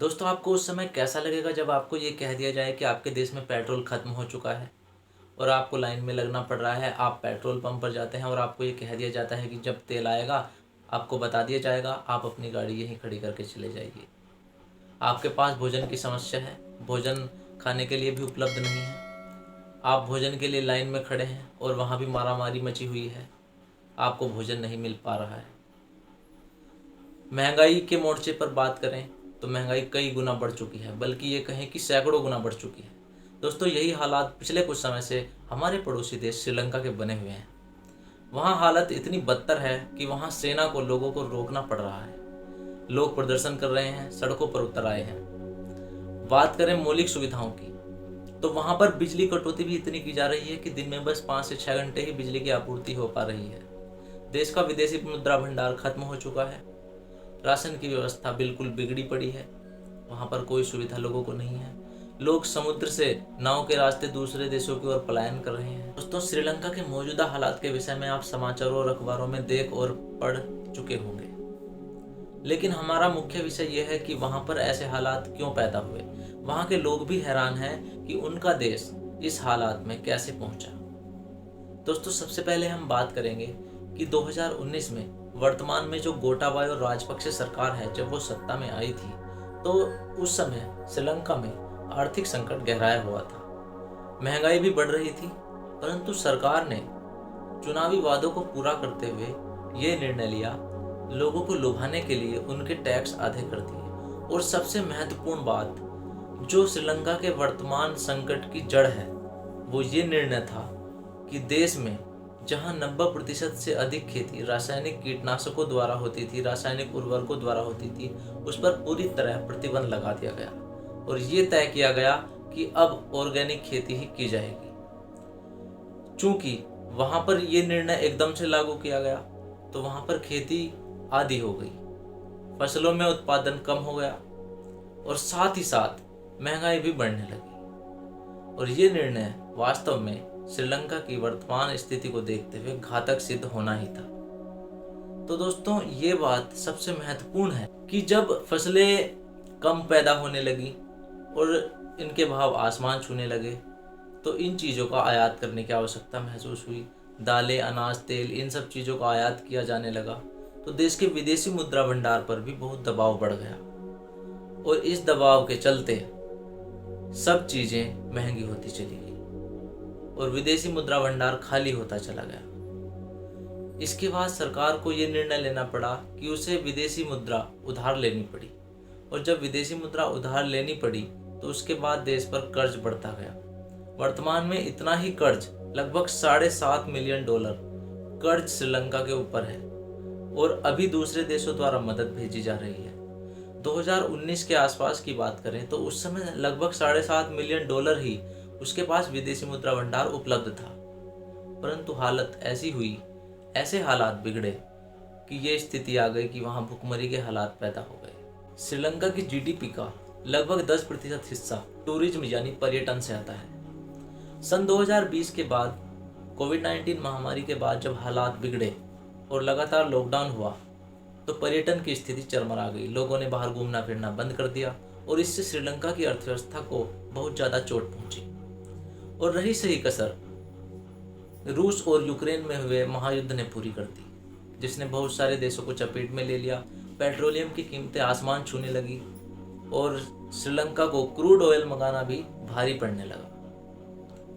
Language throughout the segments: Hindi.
दोस्तों, आपको उस समय कैसा लगेगा जब आपको ये कह दिया जाए कि आपके देश में पेट्रोल ख़त्म हो चुका है और आपको लाइन में लगना पड़ रहा है। आप पेट्रोल पंप पर जाते हैं और आपको ये कह दिया जाता है कि जब तेल आएगा आपको बता दिया जाएगा, आप अपनी गाड़ी यहीं खड़ी करके चले जाइए। आपके पास भोजन की समस्या है, भोजन खाने के लिए भी उपलब्ध नहीं है। आप भोजन के लिए लाइन में खड़े हैं और वहाँ भी मारामारी मची हुई है, आपको भोजन नहीं मिल पा रहा है। महंगाई के मोर्चे पर बात करें तो महंगाई कई गुना बढ़ चुकी है, बल्कि ये कहें कि सैकड़ों गुना बढ़ चुकी है। दोस्तों, यही हालात पिछले कुछ समय से हमारे पड़ोसी देश श्रीलंका के बने हुए हैं। वहाँ हालत इतनी बदतर है कि वहाँ सेना को लोगों को रोकना पड़ रहा है। लोग प्रदर्शन कर रहे हैं, सड़कों पर उतर आए हैं। बात करें मौलिक सुविधाओं की तो वहाँ पर बिजली कटौती भी इतनी की जा रही है कि दिन में बस 5 से 6 घंटे ही बिजली की आपूर्ति हो पा रही है। देश का विदेशी मुद्रा भंडार खत्म हो चुका है। राशन की व्यवस्था बिल्कुल बिगड़ी पड़ी है। वहाँ पर कोई सुविधा लोगों को नहीं है। लोग समुद्र से नाव के रास्ते दूसरे देशों की ओर पलायन कर रहे हैं। दोस्तों, श्रीलंका के मौजूदा हालात के विषय में आप समाचारों और अखबारों में देख और पढ़ चुके होंगे, लेकिन हमारा मुख्य विषय यह है कि वहाँ पर ऐसे हालात क्यों पैदा हुए। वहाँ के लोग भी हैरान हैं कि उनका देश इस हालात में कैसे पहुंचा। दोस्तों, सबसे पहले हम बात करेंगे कि 2019 में वर्तमान में जो गोटाबाया राजपक्षे सरकार है, जब वो सत्ता में आई थी तो उस समय श्रीलंका में आर्थिक संकट गहराया हुआ था। महंगाई भी बढ़ रही थी, परंतु सरकार ने चुनावी वादों को पूरा करते हुए ये निर्णय लिया, लोगों को लुभाने के लिए उनके टैक्स आधे कर दिए। और सबसे महत्वपूर्ण बात, जो श्रीलंका के वर्तमान संकट की जड़ है, वो ये निर्णय था कि देश में जहां 90% से अधिक खेती रासायनिक कीटनाशकों द्वारा होती थी, रासायनिक उर्वरकों द्वारा होती थी, उस पर पूरी तरह प्रतिबंध लगा दिया गया और ये तय किया गया कि अब ऑर्गेनिक खेती ही की जाएगी। चूंकि वहां पर ये निर्णय एकदम से लागू किया गया तो वहां पर खेती आधी हो गई, फसलों में उत्पादन कम हो गया और साथ ही साथ महंगाई भी बढ़ने लगी। और ये निर्णय वास्तव में श्रीलंका की वर्तमान स्थिति को देखते हुए घातक सिद्ध होना ही था। तो दोस्तों, ये बात सबसे महत्वपूर्ण है कि जब फसलें कम पैदा होने लगी और इनके भाव आसमान छूने लगे तो इन चीज़ों का आयात करने की आवश्यकता महसूस हुई। दालें, अनाज, तेल, इन सब चीज़ों का आयात किया जाने लगा तो देश के विदेशी मुद्रा भंडार पर भी बहुत दबाव बढ़ गया और इस दबाव के चलते सब चीज़ें महंगी होती चली गई और विदेशी मुद्रा भंडार खाली होता चला गया। इसके बाद सरकार को ये निर्णय लेना पड़ा कि उसे विदेशी मुद्रा उधार लेनी पड़ी और जब विदेशी मुद्रा उधार लेनी पड़ी तो उसके बाद देश पर कर्ज बढ़ता गया। वर्तमान में इतना ही कर्ज, लगभग $7.5 मिलियन कर्ज श्रीलंका के ऊपर है और अभी दूसरे देशों द्वारा मदद भेजी जा रही है। 2019 के आसपास की बात करें तो उस समय लगभग $7.5 मिलियन ही उसके पास विदेशी मुद्रा भंडार उपलब्ध था। परंतु हालत ऐसी हुई, ऐसे हालात बिगड़े कि ये स्थिति आ गई कि वहाँ भुखमरी के हालात पैदा हो गए। श्रीलंका की जीडीपी का लगभग 10% हिस्सा टूरिज्म यानी पर्यटन से आता है। सन 2020 के बाद, कोविड-19 महामारी के बाद जब हालात बिगड़े और लगातार लॉकडाउन हुआ तो पर्यटन की स्थिति चरमरा गई। लोगों ने बाहर घूमना फिरना बंद कर दिया और इससे श्रीलंका की अर्थव्यवस्था को बहुत ज़्यादा चोट पहुंची। और रही सही कसर रूस और यूक्रेन में हुए महायुद्ध ने पूरी कर दी, जिसने बहुत सारे देशों को चपेट में ले लिया। पेट्रोलियम की कीमतें आसमान छूने लगी और श्रीलंका को क्रूड ऑयल मंगाना भी भारी पड़ने लगा।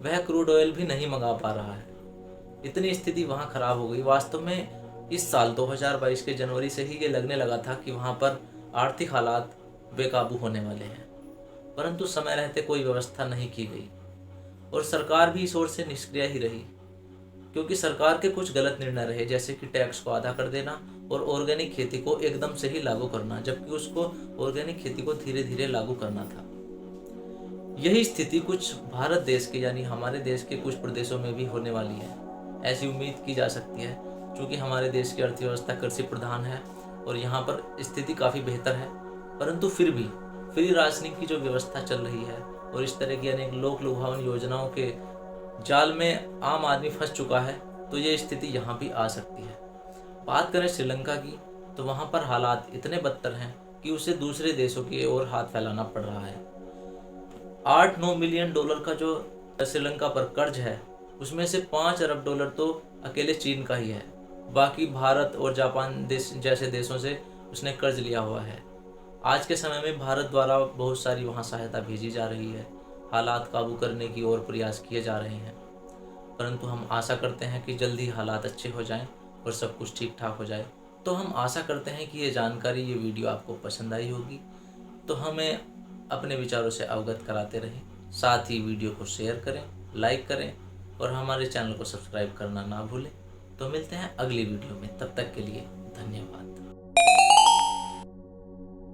वह क्रूड ऑयल भी नहीं मंगा पा रहा है। इतनी स्थिति वहाँ खराब हो गई। वास्तव में इस साल 2022 के जनवरी से ही ये लगने लगा था कि वहाँ पर आर्थिक हालात बेकाबू होने वाले हैं, परंतु समय रहते कोई व्यवस्था नहीं की गई और सरकार भी इस ओर से निष्क्रिय ही रही, क्योंकि सरकार के कुछ गलत निर्णय रहे, जैसे कि टैक्स को आधा कर देना और ऑर्गेनिक खेती को एकदम से ही लागू करना, जबकि उसको ऑर्गेनिक खेती को धीरे धीरे लागू करना था। यही स्थिति कुछ भारत देश के यानी हमारे देश के कुछ प्रदेशों में भी होने वाली है, ऐसी उम्मीद की जा सकती है, क्योंकि हमारे देश की अर्थव्यवस्था कृषि प्रधान है और यहाँ पर स्थिति काफ़ी बेहतर है। परंतु फिर भी फ्री राशनिंग की जो व्यवस्था चल रही है और इस तरह की अनेक लोक लुभावन योजनाओं के जाल में आम आदमी फंस चुका है, तो ये स्थिति यहाँ भी आ सकती है। बात करें श्रीलंका की तो वहाँ पर हालात इतने बदतर हैं कि उसे दूसरे देशों की ओर हाथ फैलाना पड़ रहा है। 8-9 मिलियन डॉलर का जो श्रीलंका पर कर्ज है, उसमें से 5 अरब डॉलर तो अकेले चीन का ही है। बाकी भारत और जापान जैसे देशों से उसने कर्ज लिया हुआ है। आज के समय में भारत द्वारा बहुत सारी वहाँ सहायता भेजी जा रही है, हालात काबू करने की ओर प्रयास किए जा रहे हैं, परंतु हम आशा करते हैं कि जल्दी हालात अच्छे हो जाएं और सब कुछ ठीक ठाक हो जाए। तो हम आशा करते हैं कि ये जानकारी, ये वीडियो आपको पसंद आई होगी। तो हमें अपने विचारों से अवगत कराते रहें, साथ ही वीडियो को शेयर करें, लाइक करें और हमारे चैनल को सब्सक्राइब करना ना भूलें। तो मिलते हैं अगली वीडियो में, तब तक के लिए धन्यवाद।